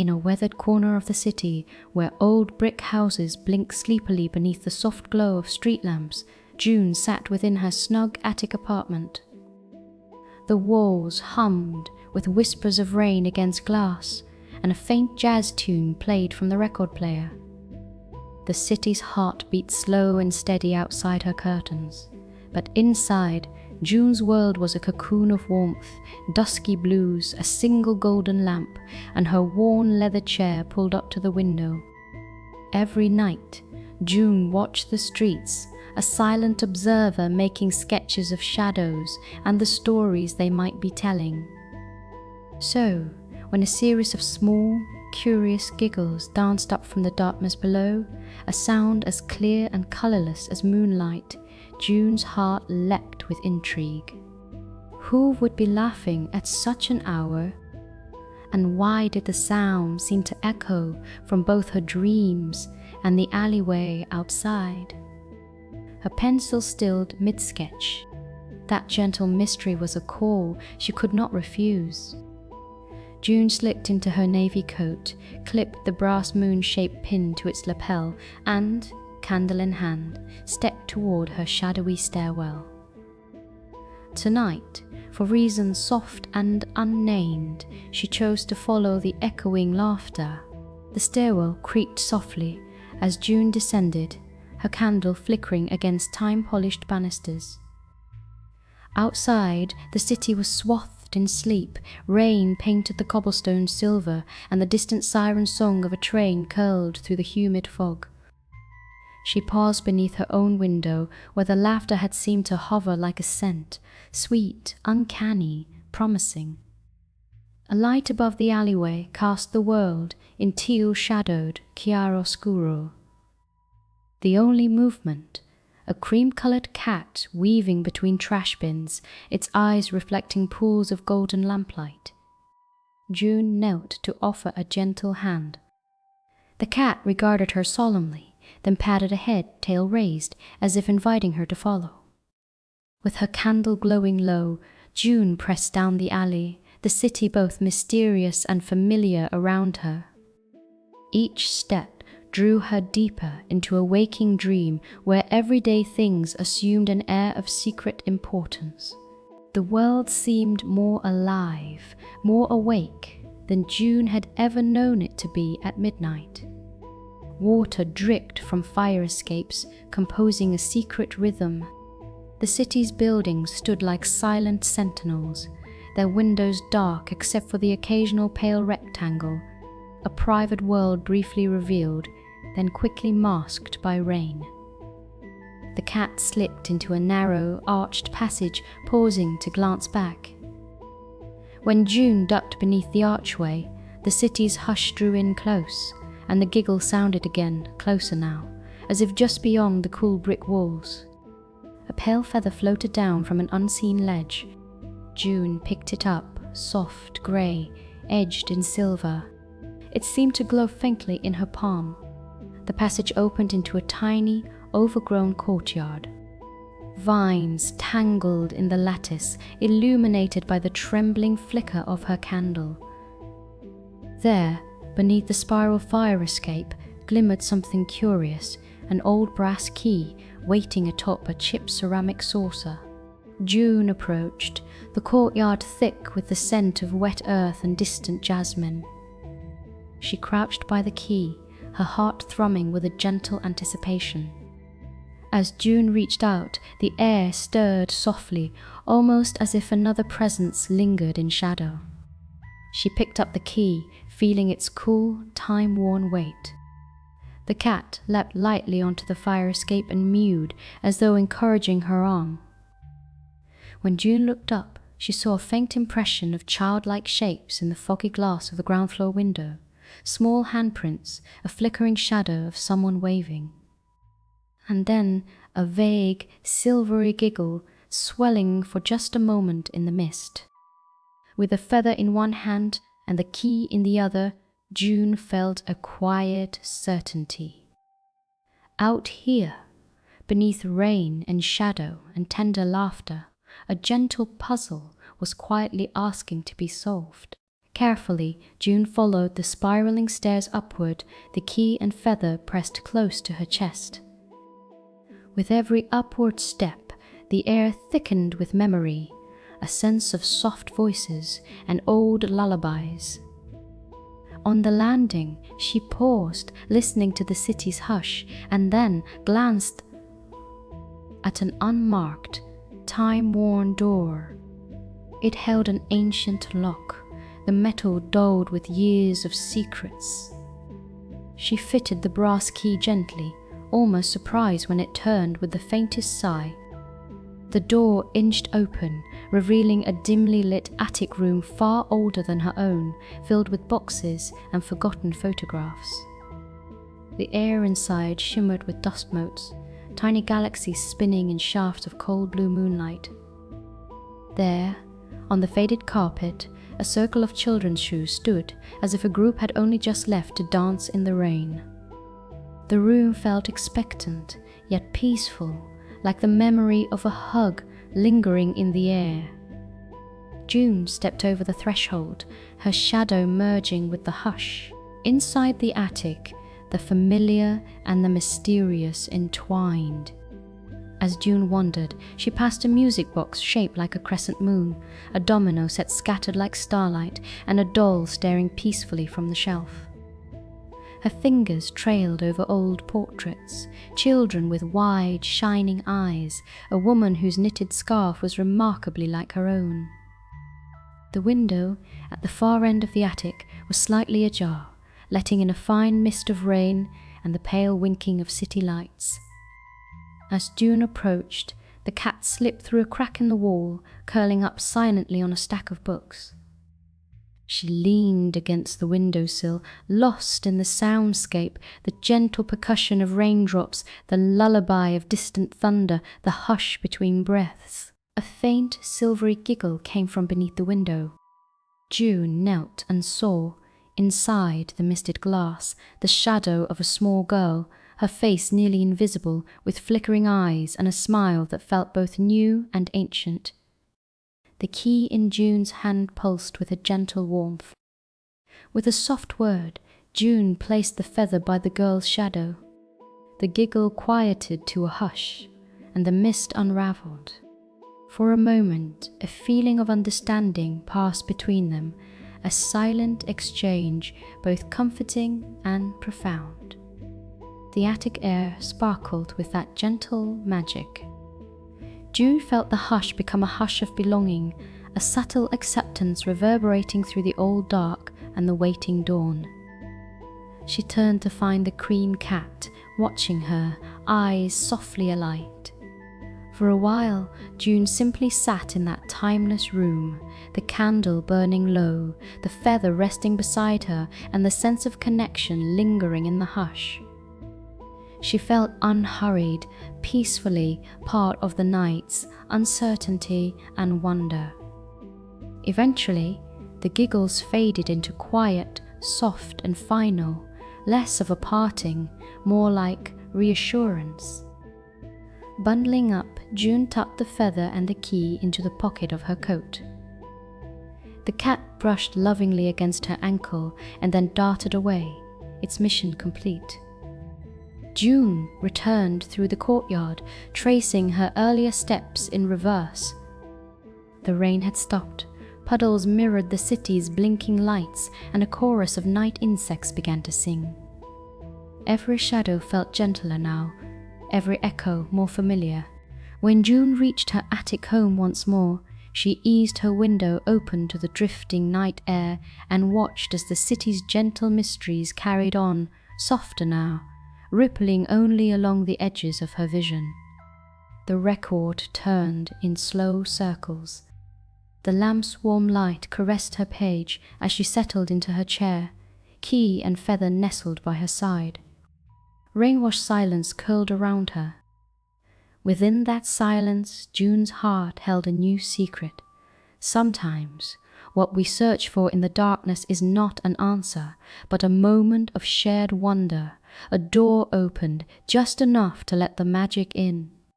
In a weathered corner of the city, where old brick houses blink sleepily beneath the soft glow of street lamps, June sat within her snug attic apartment. The walls hummed with whispers of rain against glass, and a faint jazz tune played from the record player. The city's heart beat slow and steady outside her curtains, but inside, June's world was a cocoon of warmth, dusky blues, a single golden lamp, and her worn leather chair pulled up to the window. Every night, June watched the streets, a silent observer making sketches of shadows and the stories they might be telling. So, when a series of small, curious giggles danced up from the darkness below, a sound as clear and colourless as moonlight, June's heart leapt with intrigue. Who would be laughing at such an hour? And why did the sound seem to echo from both her dreams and the alleyway outside? Her pencil stilled mid-sketch. That gentle mystery was a call she could not refuse. June slipped into her navy coat, clipped the brass moon-shaped pin to its lapel, and, candle in hand, stepped toward her shadowy stairwell. Tonight, for reasons soft and unnamed, she chose to follow the echoing laughter. The stairwell creaked softly as June descended, her candle flickering against time-polished banisters. Outside, the city was swathed in sleep. Rain painted the cobblestones silver, and the distant siren song of a train curled through the humid fog. She paused beneath her own window, where the laughter had seemed to hover like a scent, sweet, uncanny, promising. A light above the alleyway cast the world in teal-shadowed chiaroscuro. The only movement, a cream-colored cat weaving between trash bins, its eyes reflecting pools of golden lamplight. June knelt to offer a gentle hand. The cat regarded her solemnly, then patted ahead, tail raised, as if inviting her to follow. With her candle glowing low, June pressed down the alley, the city both mysterious and familiar around her. Each step drew her deeper into a waking dream where everyday things assumed an air of secret importance. The world seemed more alive, more awake than June had ever known it to be at midnight. Water dripped from fire escapes, composing a secret rhythm. The city's buildings stood like silent sentinels, their windows dark except for the occasional pale rectangle, a private world briefly revealed, then quickly masked by rain. The cat slipped into a narrow, arched passage, pausing to glance back. When June ducked beneath the archway, the city's hush drew in close, and the giggle sounded again, closer now, as if just beyond the cool brick walls. A pale feather floated down from an unseen ledge. June picked it up, soft, grey, edged in silver. It seemed to glow faintly in her palm. The passage opened into a tiny, overgrown courtyard. Vines tangled in the lattice, illuminated by the trembling flicker of her candle. There, beneath the spiral fire escape, glimmered something curious, an old brass key waiting atop a chipped ceramic saucer. June approached, the courtyard thick with the scent of wet earth and distant jasmine. She crouched by the key, her heart thrumming with a gentle anticipation. As June reached out, the air stirred softly, almost as if another presence lingered in shadow. She picked up the key, feeling its cool, time-worn weight. The cat leapt lightly onto the fire escape and mewed, as though encouraging her on. When June looked up, she saw a faint impression of childlike shapes in the foggy glass of the ground floor window. Small handprints, a flickering shadow of someone waving. And then a vague, silvery giggle, swelling for just a moment in the mist. With a feather in one hand and the key in the other, June felt a quiet certainty. Out here, beneath rain and shadow and tender laughter, a gentle puzzle was quietly asking to be solved. Carefully, June followed the spiraling stairs upward, the key and feather pressed close to her chest. With every upward step, the air thickened with memory, a sense of soft voices and old lullabies. On the landing, she paused, listening to the city's hush, and then glanced at an unmarked, time-worn door. It held an ancient lock, the metal dulled with years of secrets. She fitted the brass key gently, almost surprised when it turned with the faintest sigh. The door inched open, revealing a dimly lit attic room far older than her own, filled with boxes and forgotten photographs. The air inside shimmered with dust motes, tiny galaxies spinning in shafts of cold blue moonlight. There, on the faded carpet, a circle of children's shoes stood, as if a group had only just left to dance in the rain. The room felt expectant, yet peaceful, like the memory of a hug lingering in the air. June stepped over the threshold, her shadow merging with the hush. Inside the attic, the familiar and the mysterious entwined. As June wandered, she passed a music box shaped like a crescent moon, a domino set scattered like starlight, and a doll staring peacefully from the shelf. Her fingers trailed over old portraits, children with wide, shining eyes, a woman whose knitted scarf was remarkably like her own. The window, at the far end of the attic, was slightly ajar, letting in a fine mist of rain and the pale winking of city lights. As June approached, the cat slipped through a crack in the wall, curling up silently on a stack of books. She leaned against the windowsill, lost in the soundscape, the gentle percussion of raindrops, the lullaby of distant thunder, the hush between breaths. A faint, silvery giggle came from beneath the window. June knelt and saw, inside the misted glass, the shadow of a small girl, her face nearly invisible, with flickering eyes and a smile that felt both new and ancient. The key in June's hand pulsed with a gentle warmth. With a soft word, June placed the feather by the girl's shadow. The giggle quieted to a hush, and the mist unraveled. For a moment, a feeling of understanding passed between them, a silent exchange, both comforting and profound. The attic air sparkled with that gentle magic. June felt the hush become a hush of belonging, a subtle acceptance reverberating through the old dark and the waiting dawn. She turned to find the cream cat, watching her, eyes softly alight. For a while, June simply sat in that timeless room, the candle burning low, the feather resting beside her, and the sense of connection lingering in the hush. She felt unhurried, peacefully part of the night's uncertainty and wonder. Eventually, the giggles faded into quiet, soft and final, less of a parting, more like reassurance. Bundling up, June tucked the feather and the key into the pocket of her coat. The cat brushed lovingly against her ankle and then darted away, its mission complete. June returned through the courtyard, tracing her earlier steps in reverse. The rain had stopped, puddles mirrored the city's blinking lights, and a chorus of night insects began to sing. Every shadow felt gentler now, every echo more familiar. When June reached her attic home once more, she eased her window open to the drifting night air and watched as the city's gentle mysteries carried on, softer now, rippling only along the edges of her vision. The record turned in slow circles. The lamp's warm light caressed her page as she settled into her chair, key and feather nestled by her side. Rain-washed silence curled around her. Within that silence, June's heart held a new secret. Sometimes, what we search for in the darkness is not an answer, but a moment of shared wonder, a door opened just enough to let the magic in.